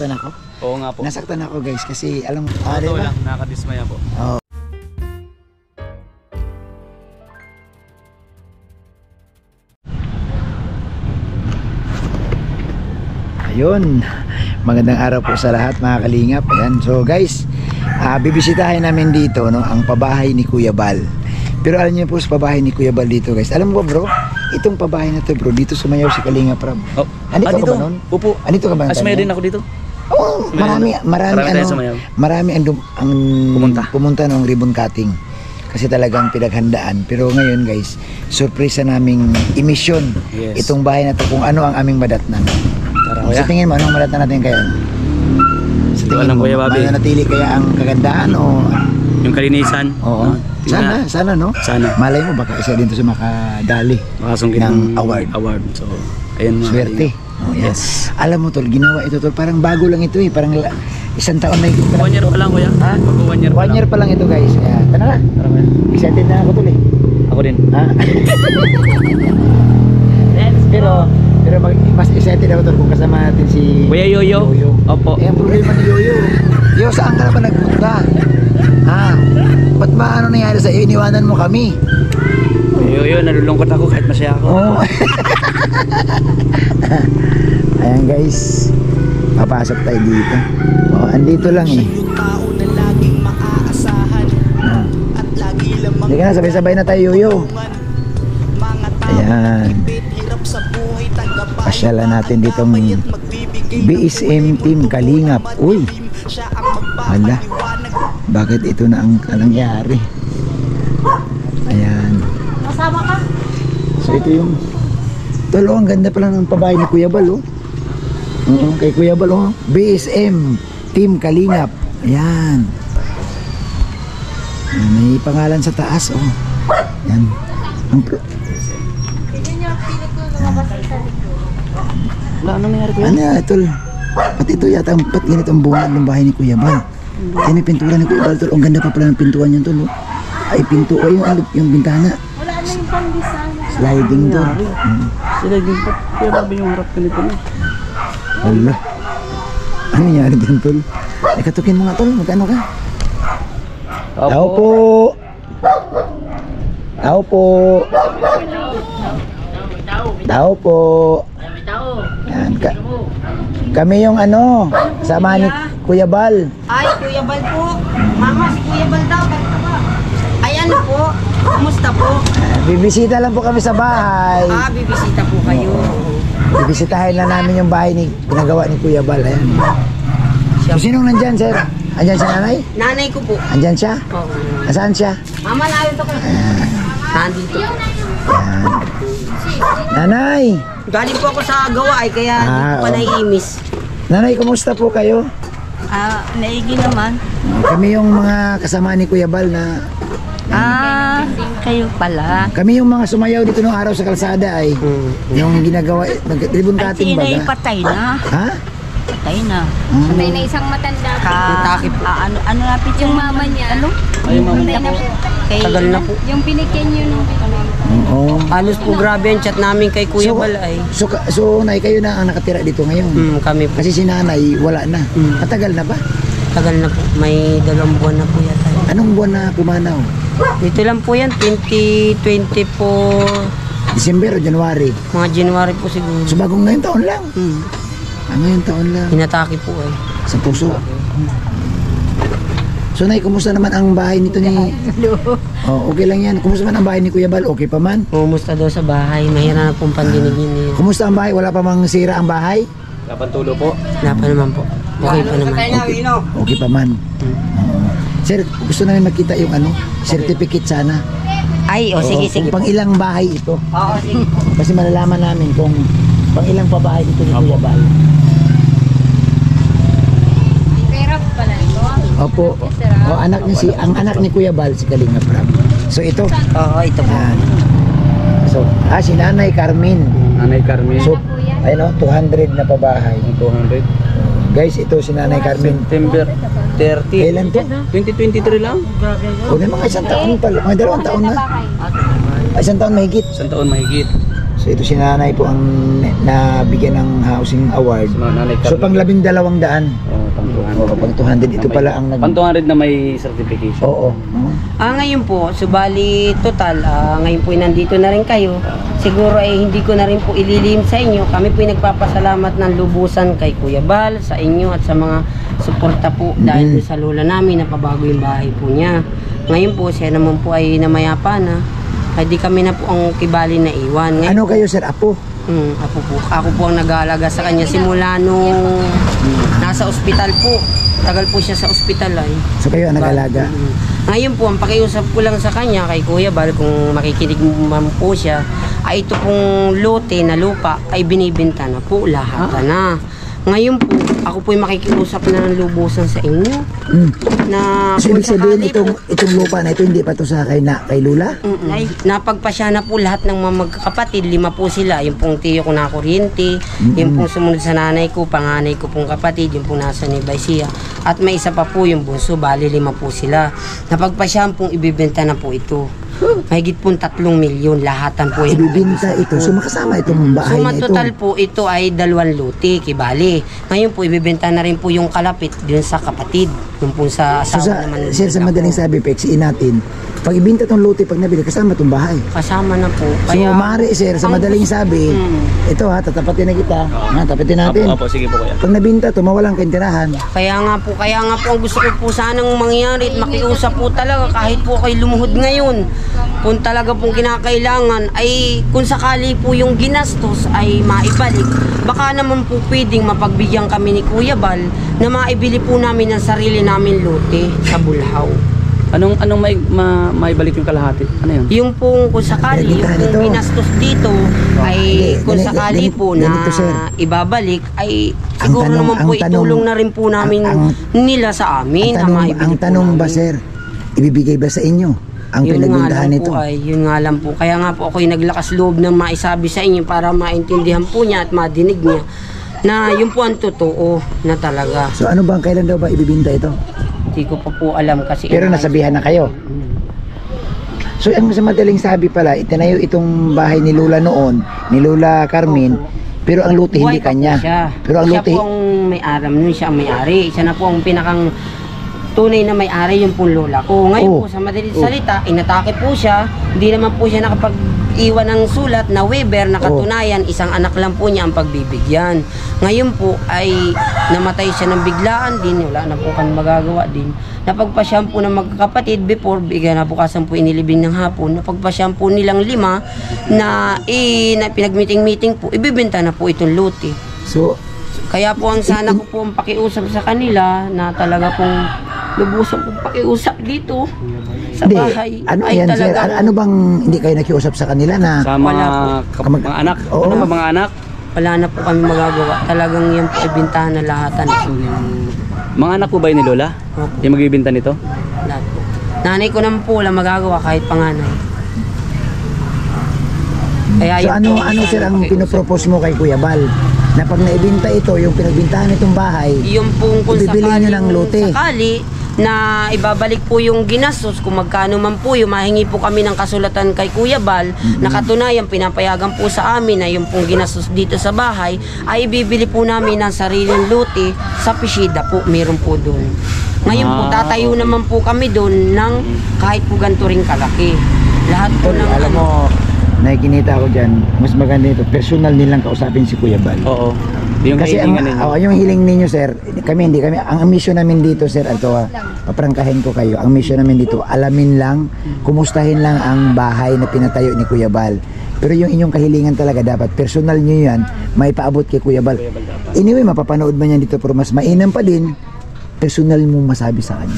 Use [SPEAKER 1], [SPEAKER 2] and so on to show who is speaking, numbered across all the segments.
[SPEAKER 1] nasaktan ako.
[SPEAKER 2] Oo nga po.
[SPEAKER 1] Nasaktan ako guys kasi alam mo,
[SPEAKER 2] Totoo lang, nakadismaya po.
[SPEAKER 1] Oo. Ayun, magandang araw po sa lahat mga kalingap. Ayan. So guys, bibisitahin namin dito no, ang pabahay ni Kuya Bal. Pero alam niyo po sa pabahay ni Kuya Bal dito guys. Alam mo ba bro, itong pabahay na to bro, dito sumayaw si Kalingap Rab.
[SPEAKER 2] Oh.
[SPEAKER 1] Andito ka
[SPEAKER 2] dito?
[SPEAKER 1] ba nun?
[SPEAKER 2] Opo.
[SPEAKER 1] Andito ka ba?
[SPEAKER 2] Sumaya din ako dito.
[SPEAKER 1] Oo, marami ang pumunta ng ribbon cutting. Kasi talagang pinaghandaan. Pero ngayon guys, surprise na naming emission.
[SPEAKER 2] Yes.
[SPEAKER 1] Itong bahay na to kung ano ang aming madatnan. Sa tingin mo, anong madatnan natin kaya? Sa tingin mo, mananatili kaya ang kagandahan o
[SPEAKER 2] yung kalinisan?
[SPEAKER 1] Oo. Sana no?
[SPEAKER 2] Sana.
[SPEAKER 1] Malay mo baka isa dito sa makadali ng award.
[SPEAKER 2] So, ayun mga
[SPEAKER 1] swerte. Oh, yes. Alam mo tol, ginawa ito tol, parang bago lang ito eh, parang isang taon na ito.
[SPEAKER 2] 1 year pa lang kuya.
[SPEAKER 1] Ha?
[SPEAKER 2] 1 year pa lang.
[SPEAKER 1] 1 year pa lang ito guys. Kaya, tara na. Excited na ako tol eh.
[SPEAKER 2] Ako din.
[SPEAKER 1] Ha? Pero mas excited ako tol kung kasama natin si
[SPEAKER 2] Kuya Yoyo. Opo.
[SPEAKER 1] Eh, ang problema ni Yoyo. Yo, saan ka na ba nagpunta? Ha? Ba't ba ano nangyari sa iyo? Iniwanan mo kami.
[SPEAKER 2] Yoyo, nalulungkot ako kahit masaya ako.
[SPEAKER 1] Oo. Ayan guys, papasok tayo dito. Oh, andito lang eh. Hindi ka na, sabay-sabay na tayo Yoyo. Ayan. Pasyalan natin ditong BSM Team Kalingap. Uy, hala, bakit ito na ang nangyari? Ayan.
[SPEAKER 3] Masama ka?
[SPEAKER 1] So ito yung tolo, ang ganda pala ng pabahay ni Kuya Bal oh. Kay Kuya Bal oh. BSM Team Kalingap. Ayan. May pangalan sa taas oh. Ayan.
[SPEAKER 2] Wala, ano nangyari kuya?
[SPEAKER 1] Ano yan, tol? Pati ito yata, pat ganito ang bunga ng bahay ni Kuya Bal. Kaya may pintura ni Kuya Bal, tol. Ang ganda pa pala ng pintuan yan, tol. Ay, pinto, ay, yung bintana.
[SPEAKER 3] Wala na yung pang-design.
[SPEAKER 1] Sliding tol.
[SPEAKER 2] Sliding po. Kaya babi yung harap ganito na.
[SPEAKER 1] Wala. Ano nangyari dyan, tol? Ay, katukin mo nga, tol. Magkano ka? Tao po. Tao po. Tao po. Yan, kami yung ano, sama ni Kuya Bal.
[SPEAKER 3] Ay, Kuya Bal po. Mama, si Kuya Bal daw. Ay, ano po? Kamusta po?
[SPEAKER 1] Bibisita lang po kami sa bahay.
[SPEAKER 3] Bibisita po kayo.
[SPEAKER 1] Bibisitahin lang namin yung bahay ni pinagawa ni Kuya Bal. Ayan. So, sinong nandyan, sir? Andyan si nanay?
[SPEAKER 3] Nanay ko po.
[SPEAKER 1] Andyan siya?
[SPEAKER 3] Oo.
[SPEAKER 1] Nasaan siya?
[SPEAKER 3] Mama, narito kayo. Nandito.
[SPEAKER 1] Ayan. Nanay!
[SPEAKER 3] Galing po ako sa gawa ay kaya hindi ko pa naiimis.
[SPEAKER 1] Nanay, kumusta po kayo?
[SPEAKER 3] Naigi naman.
[SPEAKER 1] Kami yung mga kasama ni Kuya Bal na
[SPEAKER 3] Kayo pala.
[SPEAKER 1] kami yung mga sumayaw dito nung araw sa kalsada ay yung ginagawa, nag-ribbon cutting ba?
[SPEAKER 3] Patay na.
[SPEAKER 1] Ha?
[SPEAKER 3] Patay na.
[SPEAKER 4] Patay na isang matanda po.
[SPEAKER 3] Ano napit
[SPEAKER 4] Yung mama niya.
[SPEAKER 3] Ano?
[SPEAKER 2] Ay, mama
[SPEAKER 4] Patay na po.
[SPEAKER 3] Tagal na po.
[SPEAKER 4] Yung pinikyan nyo nung
[SPEAKER 1] Oo.
[SPEAKER 3] Halos po grabe ang chat namin kay Kuya Bal ay.
[SPEAKER 1] So, nay, kayo na ang nakatira dito ngayon?
[SPEAKER 3] Kami po.
[SPEAKER 1] Kasi si nanay, wala na. Matagal na ba?
[SPEAKER 3] Tagal na po. May 2 buwan na po yata.
[SPEAKER 1] Anong buwan na pumanaw?
[SPEAKER 3] Dito lang po yan, 2024.
[SPEAKER 1] December o January?
[SPEAKER 3] Mga January po siguro.
[SPEAKER 1] So, bagong ngayong taon lang? Ngayong taon lang.
[SPEAKER 3] Hinatake po eh.
[SPEAKER 1] Sa puso. So, nay, kumusta naman ang bahay nito ni... Oh, okay lang yan. Kumusta man ang bahay ni Kuya Bal? Okay pa man?
[SPEAKER 3] Kumusta daw sa bahay? Mahirap na pong pandinig yun eh.
[SPEAKER 1] Kumusta ang bahay? Wala pa mang sira ang bahay?
[SPEAKER 2] Kapantulo po.
[SPEAKER 3] Wala pa naman po. Okay pa naman.
[SPEAKER 1] Okay pa man. Sir, gusto namin makita yung ano, certificate sana.
[SPEAKER 3] Ay, sige, sige.
[SPEAKER 1] Kung pang ilang bahay ito.
[SPEAKER 3] Oo, sige.
[SPEAKER 1] Kasi malalaman namin kung pang ilang pabahay ito ni Kuya Bal.
[SPEAKER 4] Pera pala ito.
[SPEAKER 1] Opo. O, ang anak ni Kuya Bal, si Kalingap Rab. So ito.
[SPEAKER 3] Oo, ito po.
[SPEAKER 1] Yan. So, si Nanay Carmen.
[SPEAKER 2] Nanay Carmen.
[SPEAKER 1] So, ayun o, 200 na pabahay.
[SPEAKER 2] 200.
[SPEAKER 1] Guys, ito si Nanay Carmen.
[SPEAKER 2] September 30.
[SPEAKER 1] Kailan to?
[SPEAKER 2] 2023 lang.
[SPEAKER 1] O, may mga isang taon pala. Mga 2 taon na. Isang taon mahigit.
[SPEAKER 2] Isang taon mahigit.
[SPEAKER 1] So ito si nanay po ang nabigyan ng housing award.
[SPEAKER 2] Sa mga nanay
[SPEAKER 1] So pang
[SPEAKER 2] Carmen.
[SPEAKER 1] 12,200. Oo, pang 200. Ito pala ang
[SPEAKER 2] Pang 200 na may certification.
[SPEAKER 1] Oo.
[SPEAKER 3] Ngayon po, subali total, ngayon po nandito na rin kayo. Siguro ay hindi ko na rin po ililihim sa inyo. Kami po nagpapasalamat ng lubusan kay Kuya Bal, sa inyo at sa mga suporta po dahil sa lola namin na pabago yung bahay po niya. Ngayon po, siya naman po ay namayapa na. Ay di kami na po ang kibali na iwan. Ngayon,
[SPEAKER 1] Ano kayo sir? Apo?
[SPEAKER 3] ako po ang nag-aalaga sa kanya simula nung nasa ospital po. Tagal po siya sa ospital ay.
[SPEAKER 1] So kayo ang nag-alaga?
[SPEAKER 3] Ngayon po, ang pakiusap ko lang sa kanya kay Kuya Bal, kung makikinig man po siya, ay ito pong lote na lupa ay binibenta na po lahat na. Ngayon po, ako po yung makikiusap na ng lubusan sa inyo. Na
[SPEAKER 1] So
[SPEAKER 3] kung
[SPEAKER 1] ibig sabihin
[SPEAKER 3] sakali po,
[SPEAKER 1] itong lupa na ito hindi pa to sa kay Lula?
[SPEAKER 3] napagpasya na po lahat ng mga magkakapatid, 5 po sila. Yung pong tiyo ko na kuryente, yung pong sumunod sa nanay ko, panganay ko pong kapatid, yung pong nasa Nueva Ecija. At may isa pa po yung bunso, bali 5 po sila. Napagpasya pong ibibenta na po ito. Mahigit pong 3 milyon lahatan po.
[SPEAKER 1] Ibibinta ito. So makasama itong bahay
[SPEAKER 3] Suma
[SPEAKER 1] na ito.
[SPEAKER 3] total po ito ay 2 lote, kibali. Ngayon po ibibenta na rin po yung kalapit dun sa kapatid. Yung po sa
[SPEAKER 1] So
[SPEAKER 3] asawa naman.
[SPEAKER 1] sir, sa madaling sabi, peksiin natin, pag ibinta itong lote, pag nabili, kasama itong bahay.
[SPEAKER 3] Kasama na po.
[SPEAKER 1] So maaari sir, sa madaling sabi, ito ha, tatapatin na kita. Tapatin natin.
[SPEAKER 2] Opo, sige po kuya.
[SPEAKER 1] Pag nabinta to, mawalang kaintirahan.
[SPEAKER 3] Kaya nga po ang gusto ko po sanang mangyari at makiusap po talaga kahit po kayo lumuhod ngayon. Kung talaga pong kinakailangan ay kung sakali po yung ginastos ay maibalik. Baka naman po pwedeng mapagbigyan kami ni Kuya Bal na maibili po namin ang sarili namin lote sa Bulhaw.
[SPEAKER 2] Anong maibalik yung kalahati? Ano yun?
[SPEAKER 3] Yung pong kung sakali,
[SPEAKER 1] Ganito.
[SPEAKER 3] kung ginastos dito ay kung sakali po na
[SPEAKER 1] ganito, sir.
[SPEAKER 3] ibabalik ay
[SPEAKER 1] Ang
[SPEAKER 3] siguro
[SPEAKER 1] tanong-
[SPEAKER 3] naman po
[SPEAKER 1] ang tanong-
[SPEAKER 3] itulong na rin po namin nila sa amin.
[SPEAKER 1] Ang tanong ba sir, ibibigay ba sa inyo ang pinagbintahan nito?
[SPEAKER 3] Yun nga lang po. Kaya nga po ako yung naglakas loob ng maisabi sa inyo para maintindihan po niya at madinig niya na yun po ang totoo na talaga.
[SPEAKER 1] So ano bang kailan daw ba ibibinta ito?
[SPEAKER 3] Hindi ko pa po alam kasi
[SPEAKER 1] Pero nasabihan na kayo. So ang sa madaling sabi pala, itinayo itong bahay ni Lula noon, ni Lula Carmen, pero ang lote hindi
[SPEAKER 3] Buhay pa po
[SPEAKER 1] kanya.
[SPEAKER 3] siya.
[SPEAKER 1] Pero ang
[SPEAKER 3] Siya
[SPEAKER 1] lote,
[SPEAKER 3] po ang may-aram nun, siya ang may-ari. Siya na po ang pinakang tunay na may-ari yung pong lola ko. Ngayon po, sa madaling salita, inatake po siya. Hindi naman po siya nakapag-iwan ng sulat na waiver na katunayan, isang anak lang po niya ang pagbibigyan. Ngayon po ay namatay siya ng biglaan din. Wala na po kami magagawa din. Napagpasyam po ng magkakapatid before, bigyan na bukasan po inilibing ng hapon. Napagpasyam po nilang 5 na pinag-meeting-meeting po, ibibenta na po itong lote.
[SPEAKER 1] so
[SPEAKER 3] Kaya po ang sana ko po ang pakiusap sa kanila na talaga pong lubusan po pakiusap dito sa
[SPEAKER 1] hindi,
[SPEAKER 3] bahay.
[SPEAKER 1] ano
[SPEAKER 3] ay
[SPEAKER 1] yan sir?
[SPEAKER 3] talagang-
[SPEAKER 1] Ano bang hindi kayo nakiusap sa kanila na
[SPEAKER 2] Sa
[SPEAKER 3] Wala
[SPEAKER 2] mga, mga anak?
[SPEAKER 1] Oo.
[SPEAKER 2] Ano ba mga anak?
[SPEAKER 3] Wala na po kami magagawa. Talagang yan po ay bintahan na lahatan.
[SPEAKER 2] Mga anak po ba yun ni Lola?
[SPEAKER 3] Opo.
[SPEAKER 2] Yung magbibinta nito?
[SPEAKER 3] Lahat po. Nanay ko naman po wala magagawa kahit panganay. Kaya
[SPEAKER 1] So
[SPEAKER 3] yun
[SPEAKER 1] ano
[SPEAKER 3] po,
[SPEAKER 1] ano
[SPEAKER 3] sana
[SPEAKER 1] sir ang
[SPEAKER 3] pakiusap.
[SPEAKER 1] pinopropose mo kay Kuya Bal? Na pag naibinta ito, yung pinagbintahan nitong bahay,
[SPEAKER 3] Yung pong kung
[SPEAKER 1] ibibili nyo ng lote.
[SPEAKER 3] sakali na ibabalik po yung ginastos kung magkano man po yung mahingi po kami ng kasulatan kay Kuya Bal na katunayan pinapayagan po sa amin na yung pong ginastos dito sa bahay ay ibibili po namin ng sariling lote sa Pishida po, meron po doon. Ngayon po tatayo naman po kami doon ng kahit po ganito ring kalaki. Lahat po ng
[SPEAKER 1] alam mo, nakikinita ako dyan, mas maganda ito, personal nilang kausapin si Kuya Bal.
[SPEAKER 2] Oo. Yung
[SPEAKER 1] Kasi ang,
[SPEAKER 2] hilingan ninyo.
[SPEAKER 1] yung hiling ninyo sir, kami, ang mission namin dito sir, ato paprangkahin ko kayo, ang mission namin dito, alamin lang, kumustahin lang ang bahay na pinatayo ni Kuya Bal. Pero yung inyong kahilingan talaga dapat, personal nyo yan, may paabot kay Kuya Bal. Anyway, mapapanood man yan dito, pero mas mainam pa din, personal mo masabi sa kanya.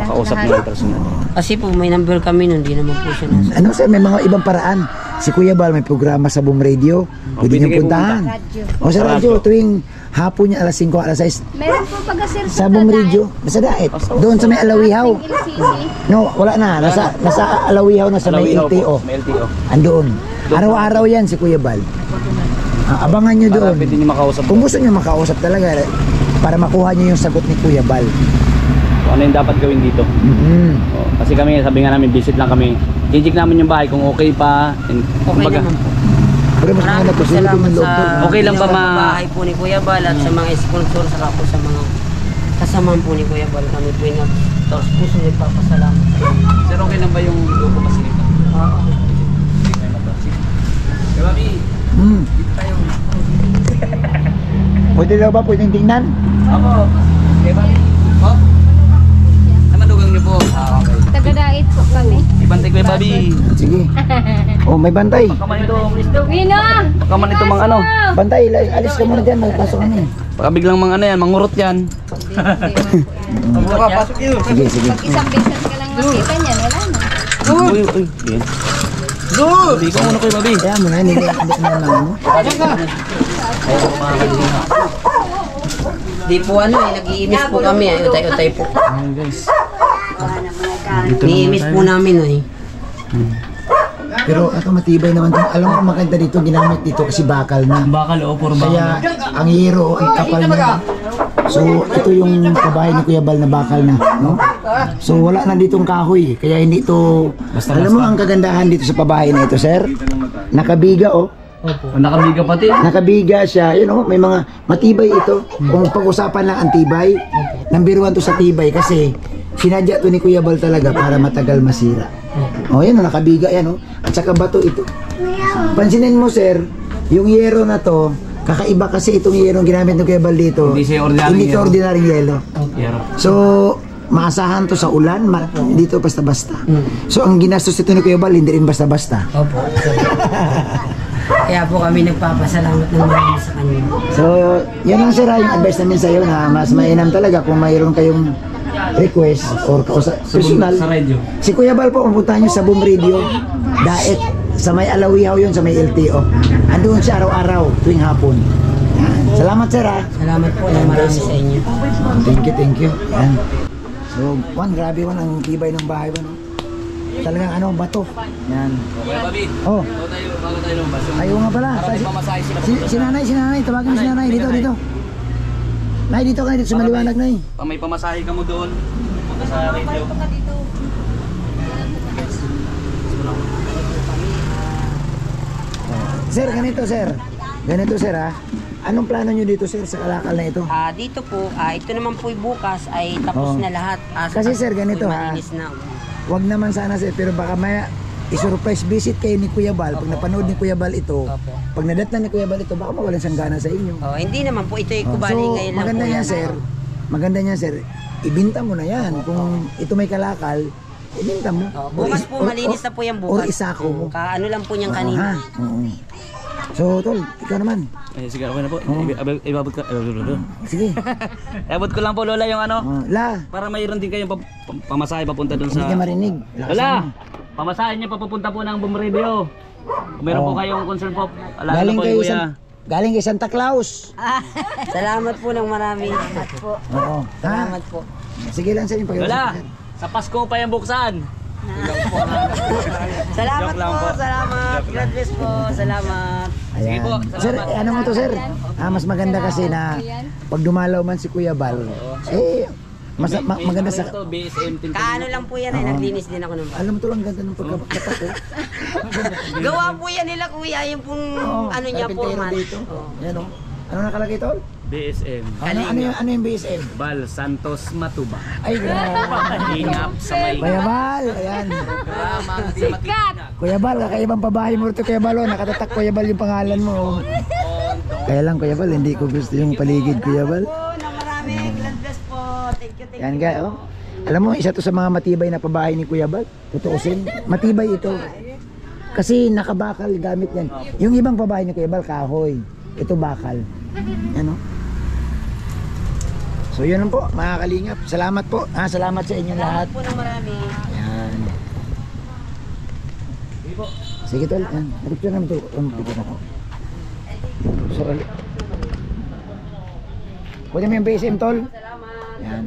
[SPEAKER 2] Kausap mo yung personal.
[SPEAKER 3] Kasi po may number kami nun, di naman po siya nasa.
[SPEAKER 1] Ano sir, may mga ibang paraan. Si Kuya Bal may programa sa Boom Radio, pwede
[SPEAKER 2] pwede
[SPEAKER 1] niyong
[SPEAKER 2] kayo
[SPEAKER 1] puntahan.
[SPEAKER 4] Radyo.
[SPEAKER 1] O sa radyo, tuwing hapon niya alas 5, alas 6,
[SPEAKER 4] Meron po pag-asir
[SPEAKER 1] sa Boom Radio, nasa Daet. Doon sa may Alawihaw.
[SPEAKER 4] LCC.
[SPEAKER 1] No, wala na. Nasa Alawihaw na sa may
[SPEAKER 2] Alawihaw po,
[SPEAKER 1] LTO.
[SPEAKER 2] May LTO.
[SPEAKER 1] Andoon. Araw-araw yan si Kuya Bal. Abangan nyo
[SPEAKER 2] Para
[SPEAKER 1] doon.
[SPEAKER 2] pwede nyo makausap.
[SPEAKER 1] Kung gusto nyo makausap talaga, para makuha nyo yung sagot ni Kuya Bal.
[SPEAKER 2] Kung ano yung dapat gawin dito. Oo. Kasi kami, sabi nga namin, visit lang kami. Kijik namin yung bahay kung okay pa. And,
[SPEAKER 3] Okay
[SPEAKER 2] kumbaga,
[SPEAKER 3] naman po.
[SPEAKER 1] Pero mas
[SPEAKER 3] Maraming
[SPEAKER 1] maganda to, sulit
[SPEAKER 3] salamat
[SPEAKER 1] yung loob
[SPEAKER 3] sa
[SPEAKER 1] to.
[SPEAKER 2] Okay lang ba
[SPEAKER 3] bahay po ni Kuya Bal at sa mga sponsor saka po sa mga kasamahan po ni Kuya Bal. Kami po yung taos puso nagpapasalamat.
[SPEAKER 2] Sir, okay lang ba yung logo pasilita? Kaya Bobby, dito tayo.
[SPEAKER 1] Pwede daw ba? Pwedeng tingnan?
[SPEAKER 2] Ako. Kaya Bobby. Oh. Naman dugang niyo po. Okay.
[SPEAKER 4] Tagadait po kami.
[SPEAKER 2] Ibantay ko yung Bobby.
[SPEAKER 1] Sige. Oh, may bantay.
[SPEAKER 2] Pagkaman ito.
[SPEAKER 4] Wino!
[SPEAKER 2] Pagkaman ito mga ano.
[SPEAKER 1] Bantay, alis ka muna dyan. Magpasok kami.
[SPEAKER 2] Baka biglang mga ano yan, mangurot yan. Pasok yun.
[SPEAKER 1] Sige, sige.
[SPEAKER 4] Pag isang beses ka lang nakita niyan, wala na.
[SPEAKER 2] Uy, uy. Yan. Hindi ko muna ko yung Bobby.
[SPEAKER 1] Kaya mo na, hindi na ano.
[SPEAKER 3] Di po ano nag-iimis po kami utay-utay po.
[SPEAKER 2] Guys.
[SPEAKER 3] Ni-imis po namin
[SPEAKER 1] Pero ito matibay naman. Alam mo, maganda dito, ginamit dito kasi bakal na.
[SPEAKER 2] Bakal o, puro
[SPEAKER 1] Kaya ang hero, ang kapal na. So ito yung kabahay ni Kuya Bal na bakal na, no? So wala na ditong kahoy, kaya hindi ito. Alam mo ang kagandahan dito sa pabahay na ito, sir? Nakabiga
[SPEAKER 2] Opo. Nakabiga pati.
[SPEAKER 1] Nakabiga siya, may mga matibay ito. Kung pag-usapan lang ang tibay, number 1 to sa tibay kasi sinadya to ni Kuya Bal talaga para matagal masira. Yan nakabiga yan, At saka bato ito. Pansinin mo, sir, yung yero na to, kakaiba kasi itong yero ginamit ng Kuya Bal dito.
[SPEAKER 2] Hindi siya ordinary
[SPEAKER 1] Hindi ito
[SPEAKER 2] yero.
[SPEAKER 1] ordinary yelo.
[SPEAKER 2] Yero.
[SPEAKER 1] So, maasahan to sa ulan, dito basta-basta. So, ang ginastos ito ni Kuya Bal, hindi rin basta-basta.
[SPEAKER 3] Opo. Kaya po kami nagpapasalamat ng marami sa kanya.
[SPEAKER 1] So, yan lang sir, yung advice namin sa iyo na mas mainam talaga kung mayroon kayong request or personal.
[SPEAKER 2] Sa radio.
[SPEAKER 1] Si Kuya Bal po, pumuntahan nyo sa Boom Radio, Daet, sa may Alawihaw yun, sa may LTO. Andoon siya araw-araw, tuwing hapon. Yan. Salamat sir ha.
[SPEAKER 3] Salamat po ng marami sa inyo.
[SPEAKER 1] Thank you. Yan. So, grabe ang tibay ng bahay ba, no? Talagang bato. Yan.
[SPEAKER 2] Okay, Bobby.
[SPEAKER 1] Oh,
[SPEAKER 2] Bago tayo lumabas.
[SPEAKER 1] ayaw nga pala.
[SPEAKER 2] Para may pamasahe sila.
[SPEAKER 1] Si nanay, tawagin mo si nanay. Dito. Nay, dito ka, dito sa maliwanag, nay.
[SPEAKER 2] Pag may pamasahe ka mo doon, punta sa radio.
[SPEAKER 1] Sir, ganito sir ha. Anong plano nyo dito sir sa kalakal na ito?
[SPEAKER 3] Dito po, ito naman po bukas ay tapos
[SPEAKER 1] Oo.
[SPEAKER 3] na lahat.
[SPEAKER 1] Kasi sir, ganito, ha.
[SPEAKER 3] malinis na.
[SPEAKER 1] Wag naman sana sir, pero baka maya i-surprise visit kayo ni Kuya Bal. Pag napanood ni Kuya Bal ito,
[SPEAKER 3] Opo.
[SPEAKER 1] pag nadatnan ni Kuya Bal ito, baka mawalan siyang gana sa inyo.
[SPEAKER 3] Hindi naman po, ito ay kubali
[SPEAKER 1] So,
[SPEAKER 3] ngayon lang
[SPEAKER 1] maganda
[SPEAKER 3] po
[SPEAKER 1] niya
[SPEAKER 3] yan.
[SPEAKER 1] sir. Maganda niya sir. Ibinta mo na yan. Kung ito may kalakal, ibinta mo.
[SPEAKER 3] Bukas po, malinis na po yan bukas.
[SPEAKER 1] Or isako mo.
[SPEAKER 3] Ano lang po niyang
[SPEAKER 1] Ha?
[SPEAKER 3] kanina.
[SPEAKER 1] Oo. So, tol, ikaw naman.
[SPEAKER 2] Sige, okay na po.
[SPEAKER 1] Oo.
[SPEAKER 2] Ibabot ka.
[SPEAKER 1] Sige.
[SPEAKER 2] Ibabot ko lang po, Lola, yung ano.
[SPEAKER 1] La,
[SPEAKER 2] Para mayroon din kayong pamasahe papunta doon
[SPEAKER 1] hindi
[SPEAKER 2] sa...
[SPEAKER 1] ka marinig. Lakasan
[SPEAKER 2] Lola!
[SPEAKER 1] mo.
[SPEAKER 2] Pamasahe niyo papunta po ng Boom Radio. Kung meron po kayong concern po, alaala
[SPEAKER 1] Galing
[SPEAKER 2] po
[SPEAKER 1] kay
[SPEAKER 2] yung kuya.
[SPEAKER 1] Galing kay Santa Claus.
[SPEAKER 3] Salamat po ng marami.
[SPEAKER 1] Oo. Ha?
[SPEAKER 3] Salamat po.
[SPEAKER 1] Sige lang sa inyo pag
[SPEAKER 2] Lola! Sa Pasko pa yung buksan.
[SPEAKER 3] Salamat
[SPEAKER 2] Joke lang
[SPEAKER 3] po,
[SPEAKER 2] po.
[SPEAKER 3] salamat. God bless po, salamat.
[SPEAKER 1] Ayan.
[SPEAKER 2] Sige po,
[SPEAKER 1] Sir,
[SPEAKER 2] salamat.
[SPEAKER 1] ano mo to sir? Mas maganda kasi na pag dumalaw man si Kuya Bal, maganda sa...
[SPEAKER 2] Ito, BSM Team.
[SPEAKER 3] Kaano lang po yan naglinis din ako ng bahay.
[SPEAKER 1] Alam mo to lang ganda ng pagkapat ko.
[SPEAKER 3] Gawa po yan nila kuya, yung pong ano niya po man.
[SPEAKER 1] dito. Yan o. Ano nakalagay tol?
[SPEAKER 2] BSM.
[SPEAKER 1] Ano yung BSM?
[SPEAKER 2] Bal Santos Matuba.
[SPEAKER 1] Ay, grabe.
[SPEAKER 2] Ingap sa may...
[SPEAKER 1] Kuya Bal, ayan.
[SPEAKER 4] Sikat!
[SPEAKER 1] Kuya Bal, kakaibang pabahay mo ito Kuya Bal. Nakatatak Kuya Bal yung pangalan mo. Kaya lang Kuya Bal, hindi ko gusto yung paligid Kuya Bal.
[SPEAKER 3] Marami, God bless po. Thank you.
[SPEAKER 1] Yan guys, Alam mo, isa to sa mga matibay na pabahay ni Kuya Bal. Tutuusin, matibay ito. Kasi nakabakal gamit yan. Yung ibang pabahay ni Kuya Bal, kahoy. Ito bakal. Ano? So yun lang po, mga kalingap. Salamat po. Salamat sa inyo lahat.
[SPEAKER 3] Po ng marami.
[SPEAKER 1] Yan. Sige tol, yan. Napicture naman ito. Picture na po. Sorry. Pwede mo yung BSM tol? Yan.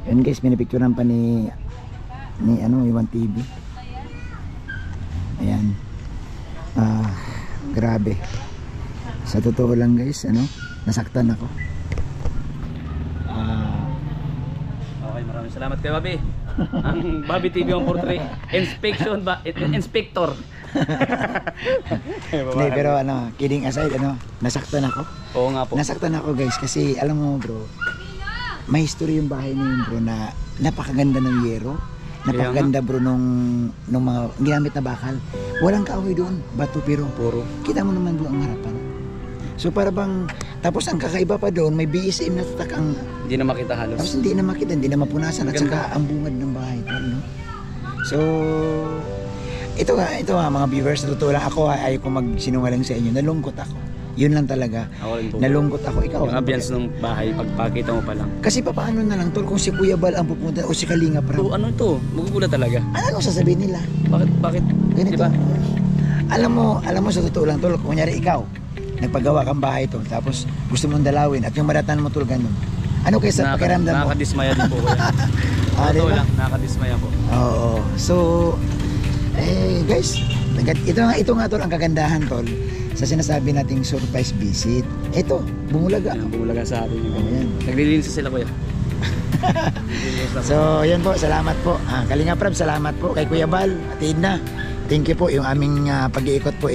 [SPEAKER 1] Yan guys, minipicturean pa ni Iwan TV. Ayan. Grabe. Sa totoo lang guys, nasaktan ako.
[SPEAKER 2] Okay, maraming salamat kay Bobby. Ang Bobby TV 143 Inspector.
[SPEAKER 1] Hindi, pero ano, kidding aside, ano, nasaktan ako.
[SPEAKER 2] Oo nga po.
[SPEAKER 1] Nasaktan ako guys kasi alam mo bro, may history yung bahay na yun bro na napakaganda ng yero. Napakaganda bro nung mga ginamit na bakal. Walang kahoy doon, bato pero
[SPEAKER 2] Puro.
[SPEAKER 1] kita mo naman bro ang harapan. So para bang, tapos ang kakaiba pa doon, may BSM na tatak ang,
[SPEAKER 2] Hindi na makita halos.
[SPEAKER 1] tapos hindi na makita, hindi na mapunasan at
[SPEAKER 2] Ganda.
[SPEAKER 1] saka ang bungad ng bahay tol, no? So, ito nga mga viewers, sa totoo lang ako ayaw ko magsinungaling sa inyo, nalungkot ako. Yun lang talaga.
[SPEAKER 2] Ako rin po.
[SPEAKER 1] Nalungkot ako, ikaw.
[SPEAKER 2] Yung ambience ng bahay, pagpakita mo pa lang.
[SPEAKER 1] Kasi paano na lang tol kung si Kuya Bal ang pupunta o si Kalinga
[SPEAKER 2] So,
[SPEAKER 1] Prab?
[SPEAKER 2] ano ito? Magugulat talaga.
[SPEAKER 1] Ano sasabihin nila?
[SPEAKER 2] Bakit?
[SPEAKER 1] Ganito.
[SPEAKER 2] Di ba?
[SPEAKER 1] Alam mo sa totoo lang tol, kunyari ikaw, nagpagawa kang bahay tol, tapos gusto mong dalawin at yung madatan mo tol ganun. Ano kaya sa pakiramdam mo?
[SPEAKER 2] Nakakadismaya din po kuya.
[SPEAKER 1] Diba?
[SPEAKER 2] Lang, nakakadismaya po.
[SPEAKER 1] Oo. So, guys, ito nga tol ang kagandahan tol sa sinasabi nating surprise visit. Ito, bumulaga.
[SPEAKER 2] Yan, bumulaga sa atin yung
[SPEAKER 1] Ayan.
[SPEAKER 2] Naglilinis sila kuya.
[SPEAKER 1] So, yan po, salamat po. Kalinga Prab, salamat po kay Kuya Bal at Edna. Thank you po. Yung aming pag-iikot po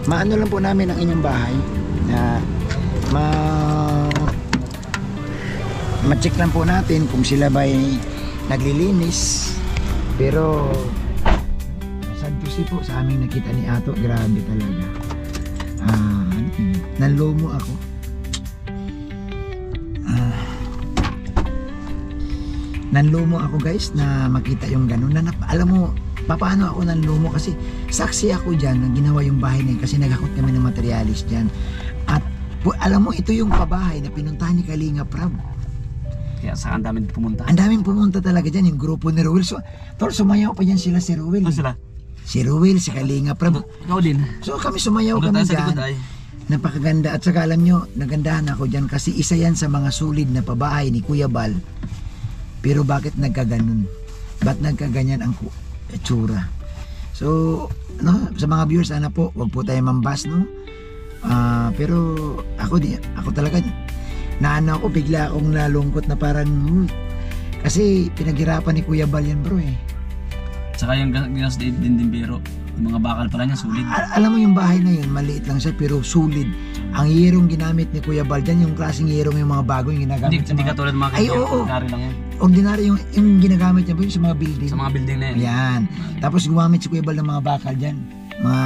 [SPEAKER 1] maano lang po namin ang inyong bahay na ma-check lang po natin kung sila ba'y naglilinis. Pero sad to see po sa aming nakita ni Ato, grabe talaga. Nanlomo ako. Nanlumo ako guys na makita yung ganun na alam mo paano ako nanlumo kasi saksi ako dyan na ginawa yung bahay na yun kasi naghakot kami ng materialis dyan at alam mo ito yung pabahay na pinuntahan ni Kalinga Prab.
[SPEAKER 2] Kaya saan daming pumunta.
[SPEAKER 1] Ang daming pumunta talaga dyan yung grupo ni Ruel. So, tol, sumayaw pa dyan sila si Ruel.
[SPEAKER 2] Ano sila?
[SPEAKER 1] Si Ruel, si Kalinga Prab.
[SPEAKER 2] Ikaw din.
[SPEAKER 1] So kami sumayaw
[SPEAKER 2] Punta
[SPEAKER 1] kami
[SPEAKER 2] tayo sa likod
[SPEAKER 1] dyan.
[SPEAKER 2] ay.
[SPEAKER 1] Napakaganda at saka alam nyo, nagandahan ako dyan kasi isa yan sa mga sulid na pabahay ni Kuya Bal. Pero bakit nagkaganon? Ba't nagkaganyan ang itsura? So, no, sa mga viewers, sana po, wag po tayo mambas, no? Pero ako talaga, naano ako, bigla akong nalungkot na parang, kasi pinaghirapan ni Kuya Bal yan bro eh.
[SPEAKER 2] Saka yung gas din biro. Yung mga bakal pala niya, sulit.
[SPEAKER 1] Alam mo yung bahay na yun, maliit lang siya pero sulit. Ang yerong ginamit ni Kuya Bal dyan, yung klaseng yerong yung mga bago yung ginagamit
[SPEAKER 2] Hindi katulad ng mga
[SPEAKER 1] Ay, oo.
[SPEAKER 2] ordinary lang yan.
[SPEAKER 1] Ordinary yung ginagamit niya yung sa mga building.
[SPEAKER 2] Sa mga building na yan.
[SPEAKER 1] Yan. Tapos gumamit si Kuya Bal ng mga bakal dyan. Mga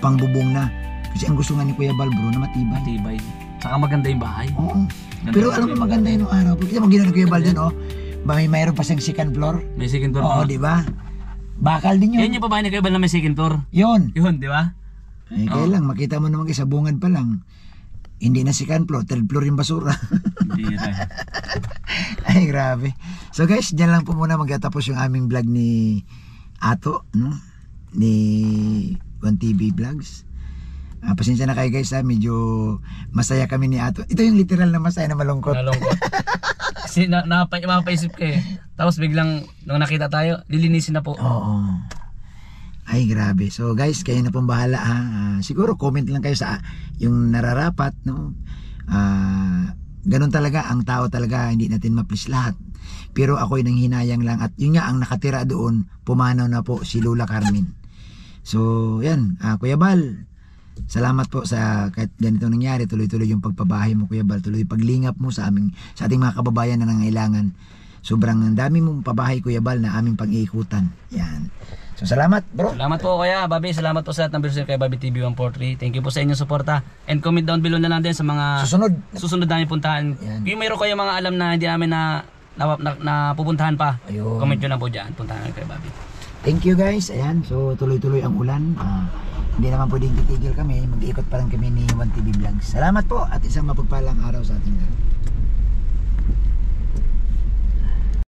[SPEAKER 1] pangbubong na. Kasi ang gusto nga ni Kuya Bal bro na matibay.
[SPEAKER 2] Matibay. Saka maganda yung bahay.
[SPEAKER 1] Oo.
[SPEAKER 2] Ganda
[SPEAKER 1] Pero
[SPEAKER 2] yung
[SPEAKER 1] alam mo
[SPEAKER 2] bahay.
[SPEAKER 1] maganda yun nung araw. Kita mo ginawa ni Kuya Bal dyan oh. Mayroon pa siyang second floor.
[SPEAKER 2] May second floor.
[SPEAKER 1] Oo, di ba? Bakal din yun.
[SPEAKER 2] Yan yung babae na kayo na may second floor.
[SPEAKER 1] Yun.
[SPEAKER 2] Yun, di ba?
[SPEAKER 1] Ay, kaya lang, makita mo naman sa bungad pa lang. Hindi na second floor, third floor yung basura.
[SPEAKER 2] Hindi rin.
[SPEAKER 1] Ay, grabe. So guys, dyan lang po muna magtatapos yung aming vlog ni Ato, no? Ni 1TV Vlogs. Pasensya na kayo guys ha, medyo masaya kami ni Ato. Ito yung literal na masaya na malungkot.
[SPEAKER 2] Nalungkot. Kasi mapaisip ka eh. Tapos biglang, nung nakita tayo, lilinisin na po.
[SPEAKER 1] Oo. Ay, grabe. So guys, kayo na pong bahala ha. Siguro comment lang kayo sa yung nararapat, no? Ganun talaga, ang tao talaga, hindi natin ma-please lahat. Pero ako'y nanghinayang lang at yun nga, ang nakatira doon, pumanaw na po si Lola Carmen. So, yan. Kuya Bal, salamat po sa kahit ganito nangyari, tuloy-tuloy yung pagpabahay mo Kuya Bal, tuloy paglingap mo sa ating mga kababayan na nangailangan. Sobrang dami mong pabahay Kuya Bal na aming pag-iikutan. Yan. So salamat bro.
[SPEAKER 2] Salamat po Kuya Bobby, salamat po sa lahat ng viewers kay Bobby TV 143. Thank you po sa inyong suporta. And comment down below na lang din sa mga susunod namin puntahan.
[SPEAKER 1] Yan.
[SPEAKER 2] Kung mayroon kayo mga alam na hindi namin na pupuntahan pa,
[SPEAKER 1] Ayun.
[SPEAKER 2] comment nyo lang po dyan. Puntahan namin kay Bobby.
[SPEAKER 1] Thank you guys. Ayan, so tuloy-tuloy ang ulan. Hindi naman pwedeng titigil kami. Mag-iikot pa lang kami ni 1TV Vlogs. Salamat po at isang mapagpalang araw sa ating lahat.